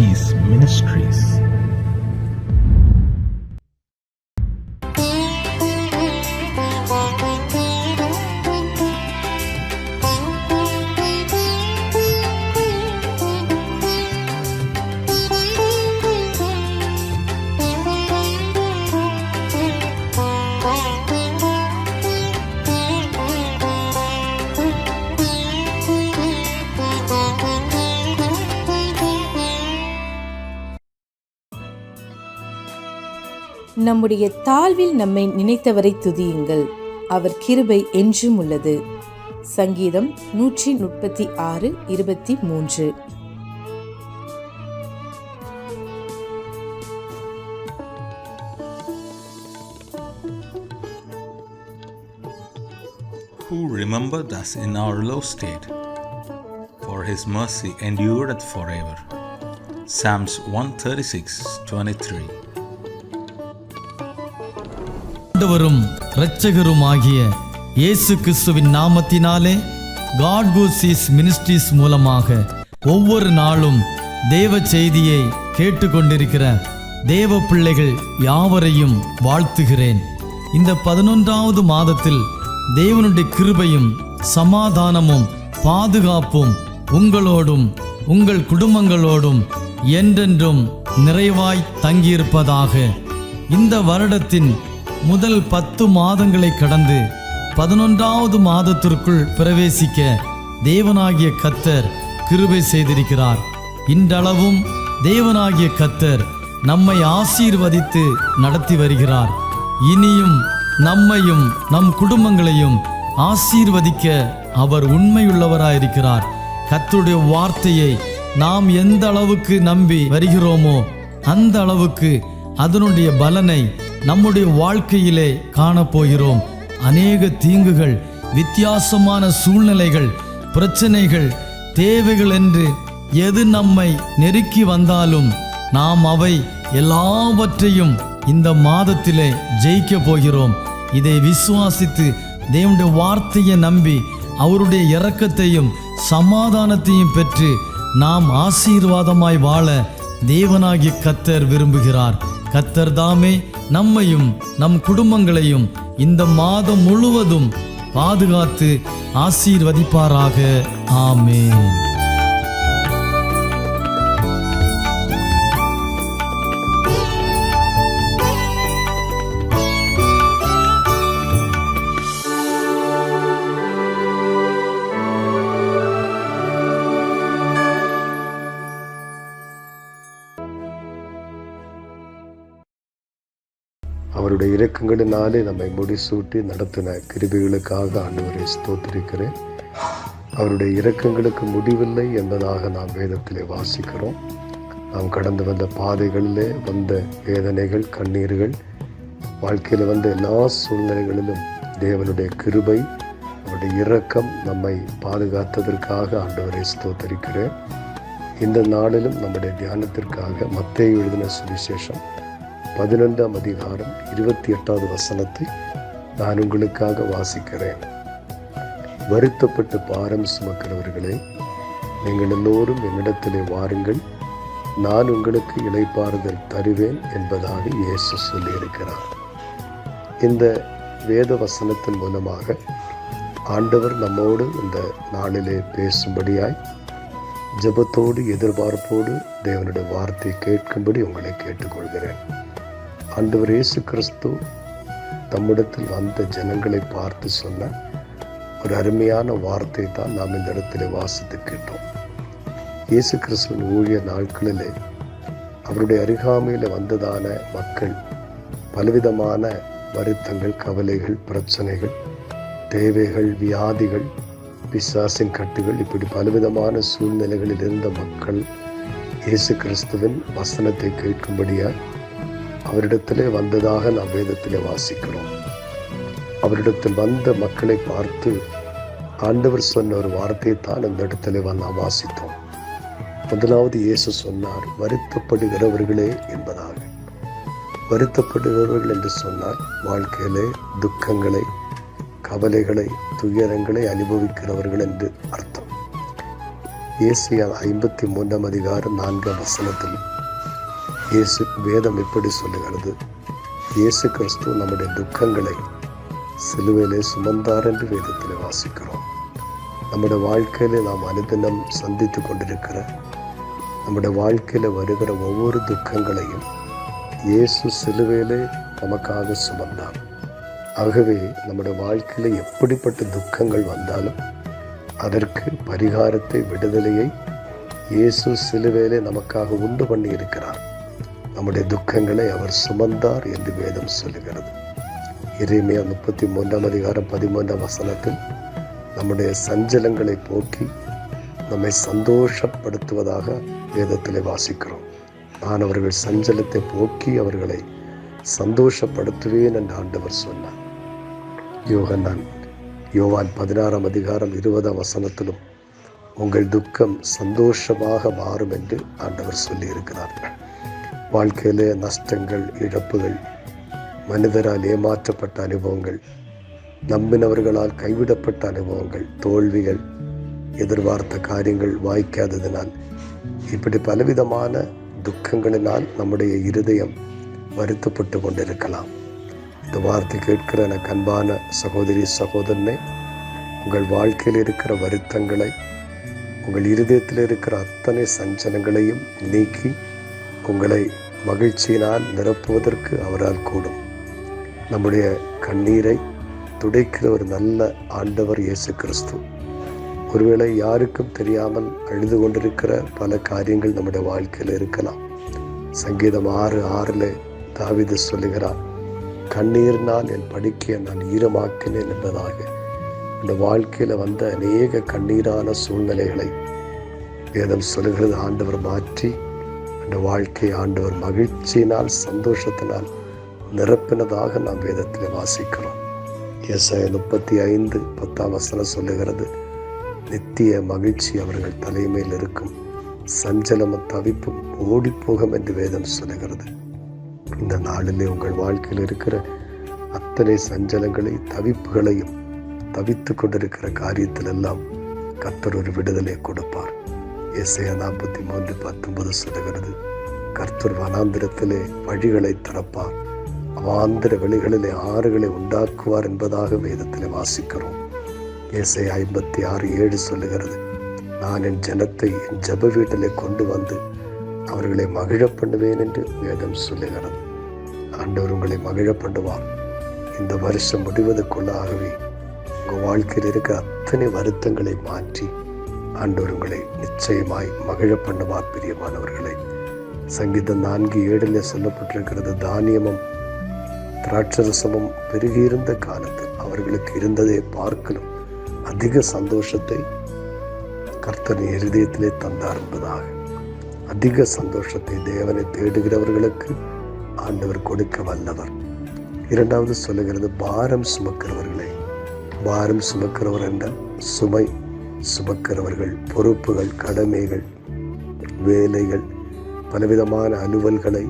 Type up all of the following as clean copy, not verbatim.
Peace Ministries. நம்முடைய தாழ்வில் நம்மை நினைத்தவரை துதியுங்கள், அவர் கிருபை என்றும் உள்ளது. சங்கீதம் 136:23. Who remembered us in our low state, for his mercy endureth forever. Psalms 136:23. ஆண்டவரும் இரட்சகருமாகிய இயேசு கிறிஸ்துவின் நாமத்தினாலே காட் ஹூ சீஸ் மினிஸ்ட்ரீஸ் மூலமாக ஒவ்வொரு நாளும் தேவ செய்தியை கேட்டுக்கொண்டிருக்கிற தேவ பிள்ளைகள் யாவரையும் வாழ்த்துகிறேன். இந்த 11வது மாதத்தில் தேவனுடைய கிருபையும் சமாதானமும் பாதுகாப்பும் உங்களோடும் உங்கள் குடும்பங்களோடும் என்றென்றும் நிறைவாய் தங்கியிருப்பதாக. இந்த வருடத்தின் முதல் 10 மாதங்களை கடந்து 11வது மாதத்திற்குள் பிரவேசிக்க தேவனாகிய கர்த்தர் கிருபை செய்திருக்கிறார். இன்றளவும் தேவனாகிய கர்த்தர் நம்மை ஆசீர்வதித்து நடத்தி வருகிறார். இனியும் நம்மையும் நம் குடும்பங்களையும் ஆசீர்வதிக்க அவர் உண்மையுள்ளவராயிருக்கிறார். கர்த்தருடைய வார்த்தையை நாம் எந்த அளவுக்கு நம்பி வருகிறோமோ அந்த அளவுக்கு அதனுடைய பலனை நம்முடைய வாழ்க்கையிலே காணப்போகிறோம். அநேக தீங்குகள், வித்தியாசமான சூழ்நிலைகள், பிரச்சனைகள், தேவைகள் என்று எது நம்மை நெருக்கி வந்தாலும் நாம் அவை எல்லாவற்றையும் இந்த மாதத்திலே ஜெயிக்க போகிறோம். இதை விசுவாசித்து தேவனுடைய வார்த்தையை நம்பி அவருடைய இரக்கத்தையும் சமாதானத்தையும் பெற்று நாம் ஆசீர்வாதமாய் வாழ தேவனாகிய கர்த்தர் விரும்புகிறார். கர்த்தர் தாமே நம்மையும் நம் குடும்பங்களையும் இந்த மாதம் முழுவதும் பாதுகாத்து ஆசீர்வதிப்பாராக. ஆமென். அவருடைய இரக்கங்களினாலே நம்மை முடிசூட்டி நடத்தின கிருபைகளுக்காக ஆண்டவரை ஸ்தோத்திரிக்கிறேன். அவருடைய இரக்கங்களுக்கு முடிவில்லை என்பதாக நாம் வேதத்திலே வாசிக்கிறோம். நாம் கடந்து வந்த பாதைகளிலே வந்த வேதனைகள், கண்ணீர்கள், வாழ்க்கையில் வந்த எல்லா சூழ்நிலைகளிலும் தேவனுடைய கிருபை, அவருடைய இரக்கம் நம்மை பாதுகாத்ததற்காக ஆண்டவரை ஸ்தோத்திரிக்கிறேன். இந்த நாளிலும் நம்முடைய தியானத்திற்காக மத்தேயு எழுதின சுவிசேஷம் 11ஆம் அதிகாரம் 28வது வசனத்தை நான் உங்களுக்காக வாசிக்கிறேன். வருத்தப்பட்டு பாரம் சுமக்கிறவர்களே, நீங்கள் எல்லோரும் என்னிடத்திலே வாருங்கள், நான் உங்களுக்கு இளைப்பாறுதல் தருவேன் என்பதாக இயேசு சொல்லியிருக்கிறார். இந்த வேத வசனத்தின் மூலமாக ஆண்டவர் நம்மோடு இந்த நாளிலே பேசும்படியாய் ஜெபத்தோடு எதிர்பார்ப்போடு தேவனுடைய வார்த்தையை கேட்கும்படி உங்களை கேட்டுக்கொள்கிறேன். ஆண்டவர் இயேசு கிறிஸ்து தம்மிடத்தில் வந்த ஜனங்களை பார்த்து சொன்ன ஒரு அருமையான வார்த்தை தான் நாம் இந்த இடத்துல வாசித்து கேட்டோம். இயேசு கிறிஸ்துவின் ஊழிய நாட்களிலே அவருடைய அருகாமையில் வந்ததான மக்கள் பலவிதமான வருத்தங்கள், கவலைகள், பிரச்சனைகள், தேவைகள், வியாதிகள், பிசாசின் கட்டுகள், இப்படி பலவிதமான சூழ்நிலைகளில் இருந்த மக்கள் இயேசு கிறிஸ்துவின் வசனத்தை கேட்கும்படியாய் அவரிடத்திலே வந்ததாக நாம் வேதத்திலே வாசிக்கிறோம். அவரிடத்தில் வந்த மக்களை பார்த்து ஆண்டவர் சொன்ன ஒரு வார்த்தையை தான் இந்த இடத்துல நாம் வாசித்தோம். முதலாவது இயேசு சொன்னார், வருத்தப்படுகிறவர்களே என்பதாக. வருத்தப்படுகிறவர்கள் என்று சொன்னார் வாழ்க்கையிலே துக்கங்களை, கவலைகளை, துயரங்களை அனுபவிக்கிறவர்கள் என்று அர்த்தம். ஏசாயா 53:4 இயேசு வேதம் இப்படி சொல்லுகிறது, இயேசு கிறிஸ்து நம்முடைய துக்கங்களை சிலுவையிலே சுமந்தார் என்று வேதத்தில் வாசிக்கிறோம். நம்முடைய வாழ்க்கையில நாம் அனுதினம் சந்தித்து கொண்டிருக்கிற, நம்முடைய வாழ்க்கையில் வருகிற ஒவ்வொரு துக்கங்களையும் இயேசு சிலுவையிலே நமக்காக சுமந்தார். ஆகவே நம்முடைய வாழ்க்கையில் எப்படிப்பட்ட துக்கங்கள் வந்தாலும் அதற்கு பரிகாரத்தை, விடுதலையை இயேசு சிலுவையிலே நமக்காக உண்டு பண்ணி இருக்கிறார். நம்முடைய துக்கங்களை அவர் சுமந்தார் என்று வேதம் சொல்லுகிறது. எரேமியா 33:13 நம்முடைய சஞ்சலங்களை போக்கி நம்மை சந்தோஷப்படுத்துவதாக வேதத்திலே வாசிக்கிறோம். நான் அவர்கள் சஞ்சலத்தை போக்கி அவர்களை சந்தோஷப்படுத்துவேன் என்று ஆண்டவர் சொன்னார். யோவான் 16:20 உங்கள் துக்கம் சந்தோஷமாக மாறும் என்று ஆண்டவர் சொல்லி இருக்கிறார். வாழ்க்கையிலே நஷ்டங்கள், இழப்புகள், மனிதரால் ஏமாற்றப்பட்ட அனுபவங்கள், நம்பினவர்களால் கைவிடப்பட்ட அனுபவங்கள், தோல்விகள், எதிர்பார்த்த காரியங்கள் வாய்க்காததினால், இப்படி பலவிதமான துக்கங்களினால் நம்முடைய இருதயம் வருத்தப்பட்டு கொண்டிருக்கலாம். இந்த வார்த்தை கேட்கிற எனக்கு அன்பான சகோதரி, சகோதரனே, உங்கள் வாழ்க்கையில் இருக்கிற வருத்தங்களை, உங்கள் இருதயத்தில் இருக்கிற அத்தனை சஞ்சலங்களையும் நீக்கி உங்களை மகிழ்ச்சியினால் நிரப்புவதற்கு அவரால் கூடும். நம்முடைய கண்ணீரை துடைக்கிற ஒரு நல்ல ஆண்டவர் இயேசு கிறிஸ்து. ஒருவேளை யாருக்கும் தெரியாமல் அழுது கொண்டிருக்கிற பல காரியங்கள் நம்முடைய வாழ்க்கையில் இருக்கலாம். சங்கீதம் 6:6 தாவீது சொல்லுகிறார், கண்ணீரினால் என் படுக்கையை நான் ஈரமாக்கினேன் என்பதாக. இந்த வாழ்க்கையில் வந்த அநேக கண்ணீரான சூழ்நிலைகளை வேதம் சொல்லுகிறது ஆண்டவர் மாற்றி அந்த வாழ்க்கையை ஆண்டவர் மகிழ்ச்சியினால், சந்தோஷத்தினால் நிரப்பினதாக நாம் வேதத்தில் வாசிக்கிறோம். ஏசாயா 35:10 சொல்லுகிறது, நித்திய மகிழ்ச்சி அவர்கள் தலைமையில் இருக்கும், சஞ்சலமும் தவிப்பும் ஓடிப்போகும் என்று வேதம் சொல்லுகிறது. இந்த நாளிலே உங்கள் வாழ்க்கையில் இருக்கிற அத்தனை சஞ்சலங்களை, தவிப்புகளையும், தவித்து கொண்டிருக்கிற காரியத்தில் எல்லாம் கர்த்தர் ஒரு விடுதலை கொடுப்பார். ஏசாயா 43:19 சொல்லுகிறது, கர்த்தர் வனாந்திரத்திலே வழிகளை திறப்பார், அவாந்திர வெளிகளிலே ஆறுகளை உண்டாக்குவார் என்பதாக வேதத்திலே வாசிக்கிறோம். ஏசாயா 56:7 சொல்லுகிறது, நான் என் ஜனத்தை என் ஜெப வீட்டிலே கொண்டு வந்து அவர்களை மகிழ பண்ணுவேன் என்று வேதம் சொல்லுகிறது. ஆண்டவர் உங்களை மகிழ பண்ணுவார். இந்த வருஷம் முடிவதற்குள்ளாகவே உங்கள் வாழ்க்கையில் இருக்கிற அத்தனை வருத்தங்களை மாற்றி ஆண்டவர் உங்களை நிச்சயமாய் மகிழ பண்ணுவார். பிரியமானவர்களை, சங்கீதம் 4:7 சொல்லப்பட்டிருக்கிறது, தானியமும் திராட்சரசமும் பெருகியிருந்த காலத்தில் அவர்களுக்கு இருந்ததை பார்க்கலும் அதிக சந்தோஷத்தை கர்த்தர் இருதயத்திலே தந்தார் என்பதாக. அதிக சந்தோஷத்தை தேவனை தேடுகிறவர்களுக்கு ஆண்டவர் கொடுக்க வல்லவர். இரண்டாவது சொல்லுகிறது, பாரம் சுமக்கிறவர்களே. பாரம் சுமக்கிறவர் என்றால் சுமை சுமக்கிறவர்கள், பொறுப்புகள், கடமைகள், வேலைகள், பலவிதமான அலுவல்களை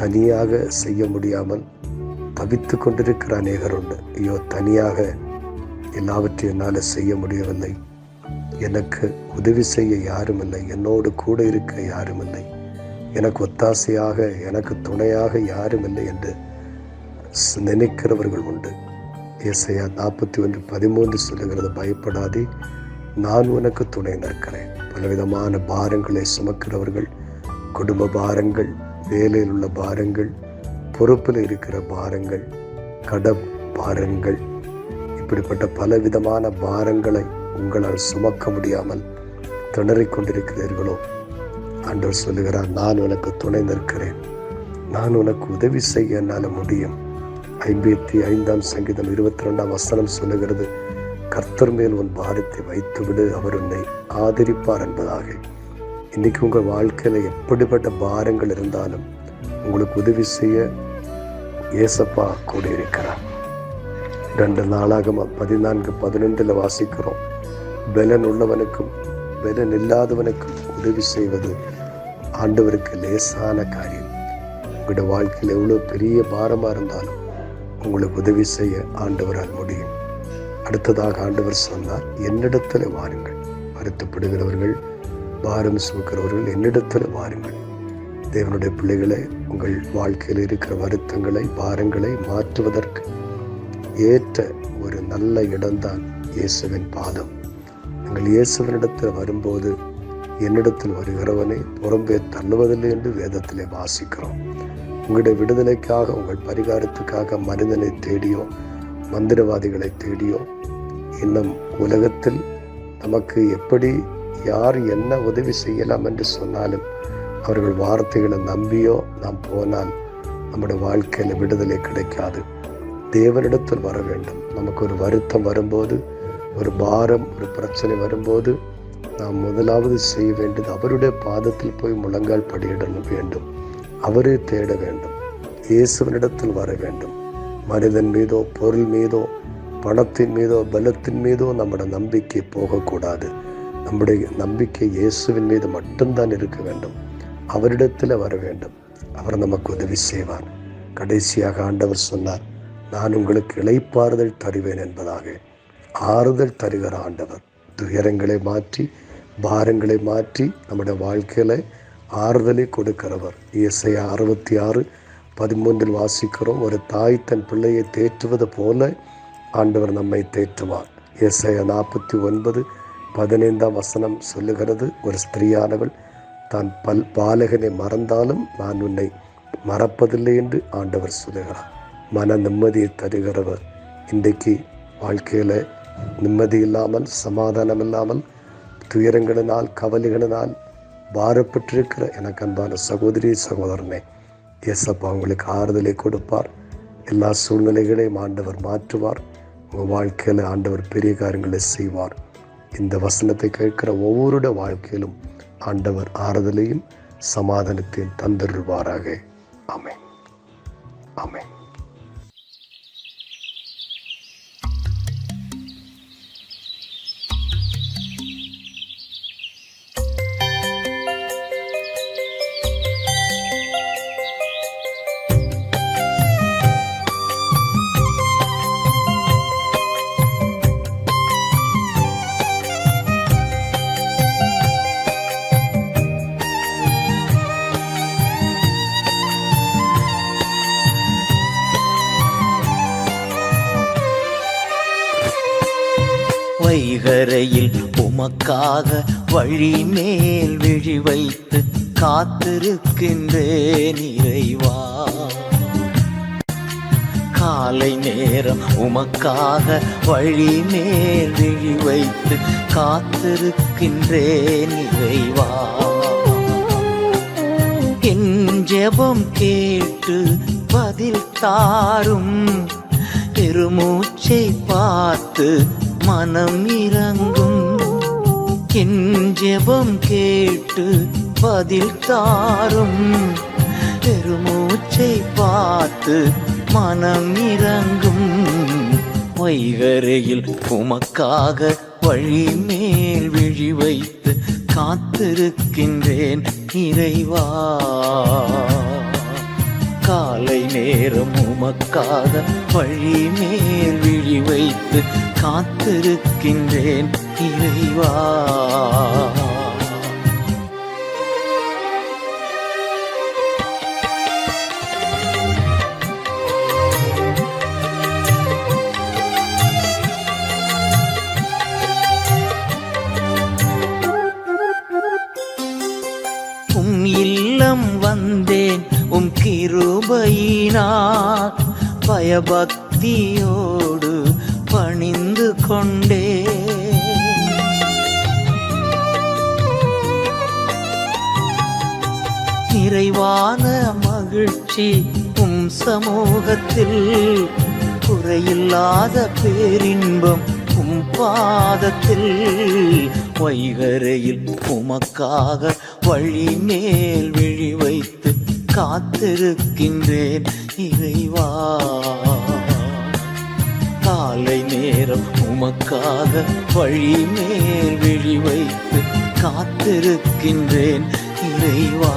தனியாக செய்ய முடியாமல் தவித்து கொண்டிருக்கிற அநேகர் உண்டு. ஐயோ, தனியாக எல்லாவற்றையும் என்னால் செய்ய முடியவில்லை, எனக்கு உதவி செய்ய யாரும் இல்லை, என்னோடு கூட இருக்க யாரும் இல்லை, எனக்கு ஒத்தாசையாக, எனக்கு துணையாக யாரும் இல்லை என்று நினைக்கிறவர்கள் உண்டு. ஏசாயா 41:13 சொல்லுகிறது, பயப்படாதே, நான் உனக்கு துணை நிற்கிறேன். பலவிதமான பாரங்களை சுமக்கிறவர்கள், குடும்ப பாரங்கள், வேலையில் உள்ள பாரங்கள், பொறுப்பில் இருக்கிற பாரங்கள், கடன் பாரங்கள், இப்படிப்பட்ட பலவிதமான பாரங்களை உங்களால் சுமக்க முடியாமல் திணறிக் கொண்டிருக்கிறீர்களோ, ஆண்டவர் சொல்லுகிறார், நான் உனக்கு துணை நிற்கிறேன், நான் உனக்கு உதவி செய்ய என்னால் முடியும். 55 சங்கீதம் 22 சொல்லுகிறது, கர்த்தர் மேல் உன் பாரத்தை வைத்துவிடு, அவர் உன்னை ஆதரிப்பார் என்பதாக. இன்னைக்கு உங்கள் வாழ்க்கையில் எப்படிப்பட்ட பாரங்கள் இருந்தாலும் உங்களுக்கு உதவி செய்ய ஏசப்பா கூட இருக்கிறார். 2 நாளாகமம் 14:11 வாசிக்கிறோம், பலன் உள்ளவனுக்கும் பலன் இல்லாதவனுக்கும் உதவி செய்வது ஆண்டவருக்கு லேசான காரியம். உங்களுடைய வாழ்க்கையில் எவ்வளோ பெரிய பாரமாக இருந்தாலும் உங்களுக்கு உதவி செய்ய ஆண்டவரால் முடியும். அடுத்ததாக ஆண்டவர் சொன்னார், என்னிடத்தில் வாருங்கள், வருத்தப்படுகிறவர்கள், பாரம் சுமக்கிறவர்கள் என்னிடத்தில் வாருங்கள். தேவனுடைய பிள்ளைகளை, உங்கள் வாழ்க்கையில் இருக்கிற வருத்தங்களை, பாரங்களை மாற்றுவதற்கு ஏற்ற ஒரு நல்ல இடம்தான் இயேசுவின் பாதம். நீங்கள் இயேசுவினிடத்தில் வரும்போது, என்னிடத்தில் வருகிறவனை புறம்பே தள்ளுவதில்லை என்று வேதத்திலே வாசிக்கிறோம். உங்களுடைய விடுதலைக்காக, உங்கள் பரிகாரத்துக்காக மனிதனை தேடியோ, மந்திரவாதிகளை தேடியோ, இன்னும் உலகத்தில் நமக்கு எப்படி யார் என்ன உதவி செய்யலாம் என்று சொன்னாலும் அவர்கள் வார்த்தைகளை நம்பியோ நாம் போனால் நம்முடைய வாழ்க்கையில் விடுதலை கிடைக்காது. தேவனிடத்தில் வர வேண்டும். நமக்கு ஒரு வருத்தம் வரும்போது, ஒரு பாரம், ஒரு பிரச்சனை வரும்போது நாம் முதலாவது செய்ய வேண்டியது அவருடைய பாதத்தில் போய் முழங்கால் படியிட வேண்டும். அவரை தேட வேண்டும். இயேசுவனிடத்தில் வர வேண்டும். மனிதன் மீதோ, பொருள் மீதோ, பணத்தின் மீதோ, பலத்தின் மீதோ நம்முடைய நம்பிக்கை போகக்கூடாது. நம்முடைய நம்பிக்கை இயேசுவின் மீது மட்டும்தான் இருக்க வேண்டும். அவரிடத்தில் வர வேண்டும். அவர் நமக்கு உதவி செய்வார். கடைசியாக ஆண்டவர் சொன்னார், நான் உங்களுக்கு இளைப்பாறுதல் தருவேன் என்பதாக. ஆறுதல் தருகிற ஆண்டவர். துயரங்களை மாற்றி, பாரங்களை மாற்றி நம்முடைய வாழ்க்கையில ஆறுதலை கொடுக்கிறவர். ஏசாயா 66:13 வாசிக்கிறோம், ஒரு தாய் தன் பிள்ளையை தேற்றுவது போல ஆண்டவர் நம்மை தேற்றுவார். ஏசாயா 49:15 சொல்லுகிறது, ஒரு ஸ்திரீயானவள் தான் பாலகனை மறந்தாலும் நான் உன்னை மறப்பதில்லை என்று ஆண்டவர் சொல்லுகிறார். மன நிம்மதியை தருகிறவர். இன்றைக்கு வாழ்க்கையில நிம்மதி இல்லாமல், சமாதானம் இல்லாமல், துயரங்களினால், கவலைகளினால் பாரப்பட்டிருக்கிற எனக்கு அன்பான சகோதரி, சகோதரனே, இயேசப்பா உங்களுக்கு ஆறுதலை கொடுப்பார். எல்லா சூழ்நிலைகளையும் ஆண்டவர் மாற்றுவார். உங்கள் வாழ்க்கையில் ஆண்டவர் பெரிய காரியங்களை செய்வார். இந்த வசனத்தை கேட்கிற ஒவ்வொருடைய வாழ்க்கையிலும் ஆண்டவர் ஆறுதலையும் சமாதானத்தையும் தந்தருள்வாராக. ஆமென், ஆமென். வைகரையில் உமக்காக வழி மேல் விழி வைத்து காத்திருக்கின்றேன் இறைவா. காலை நேரம் உமக்காக வழி மேல் விழி வைத்து காத்திருக்கின்றேன் இறைவா. என் ஜெபம் கேட்டு பதில் தாரும், பெருமூச்சை பார்த்து மனம் இறங்கும். என் ஜெபம் கேட்டு பதில் தாரும், பெருமூச்சை பார்த்து மனம் இறங்கும். வைகரையில் உமக்காக வழி மேல் விழி வைத்து காத்திருக்கின்றேன் இறைவா. காலை நேரம் உமக்காக வழி மேல் விழி வைத்து காத்திருக்கின்றேன் இறைவா. இல்லம் வந்தேன் உம் கிருபையினால், பயபக்தியோடு பணிந்து கொண்டே. நிறைவான மகிழ்ச்சி உம் சமூகத்தில், குறையில்லாத பேரின்பம் உம் பாதத்தில். வைகரையில் உமக்காக வழி மேல் விழி வைத்து காத்திருக்கின்றேன் இறைவா. காலை நேரம் உமக்காக வழி மேல் விழி வைத்து காத்திருக்கின்றேன் இறைவா.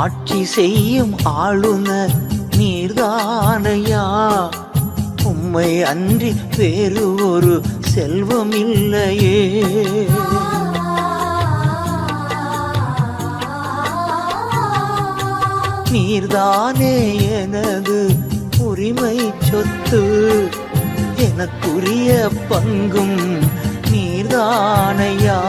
ஆட்சி செய்யும் ஆளுநர் நீர்தானையா, உம்மை அன்றி வேறு ஒரு செல்வம் இல்லையே. நீர்தானே எனது உரிமை சொத்து, எனக்குரிய பங்கும் நீர்தானையா.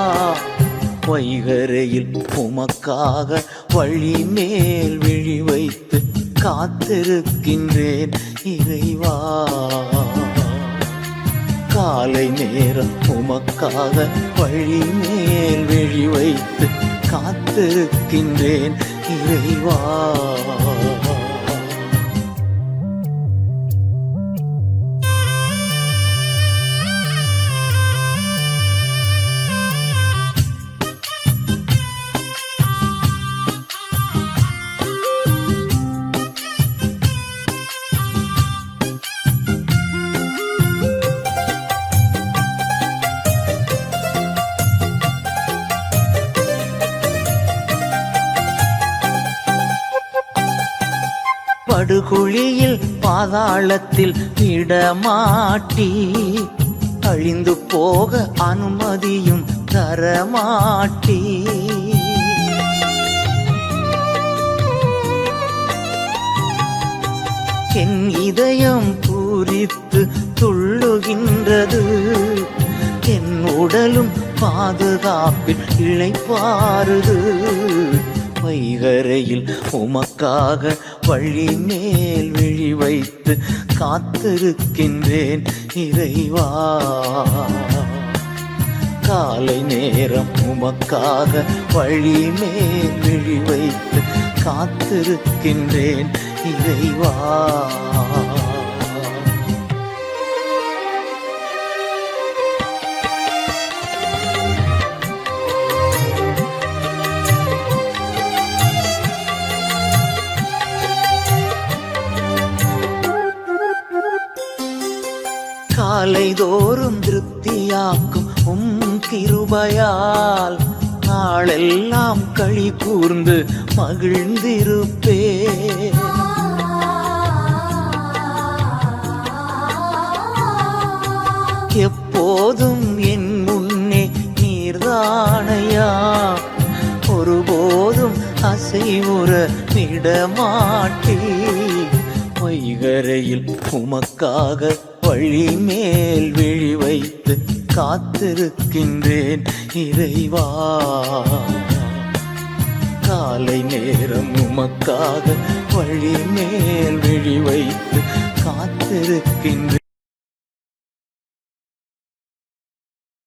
வைகரையில் உமக்காக வழி மேல் விழி வைத்து காத்திருக்கின்றேன் இறைவா. காலை நேரம் உமக்காக வழி மேல் விழி வைத்து காத்திருக்கின்றேன் இறைவா. படுகுழியில் பாதாளத்தில் விடமாட்டி, அழிந்து போக அனுமதியும் தரமாட்டி. என் இதயம் பூரித்து துள்ளுகின்றது, என் உடலும் பாதுகாப்பில் இளைப்பாறுது. வைகரையில் உமக்காக வழி மேல் விழி வைத்து காத்திருக்கின்றேன் இறைவா. காலை நேரம் உமக்காக வழி மேல் விழி வைத்து காத்திருக்கின்றேன் இறைவா. காலைதோறும் திருப்தியாக்கும் கிருபையால் நாளெல்லாம் களி கூர்ந்து மகிழ்ந்திருப்பே. எப்போதும் என் முன்னே நீர்தானையா, ஒருபோதும் அசைவுற விடமாட்டே. வைகரையில் உமக்காக வழி மேல் விழி வைத்து காத்திருக்கின்றேன் இறைவா. காலை நேரம் உமக்காக வழி மேல் விழி வைத்து காத்திருக்கின்றேன்.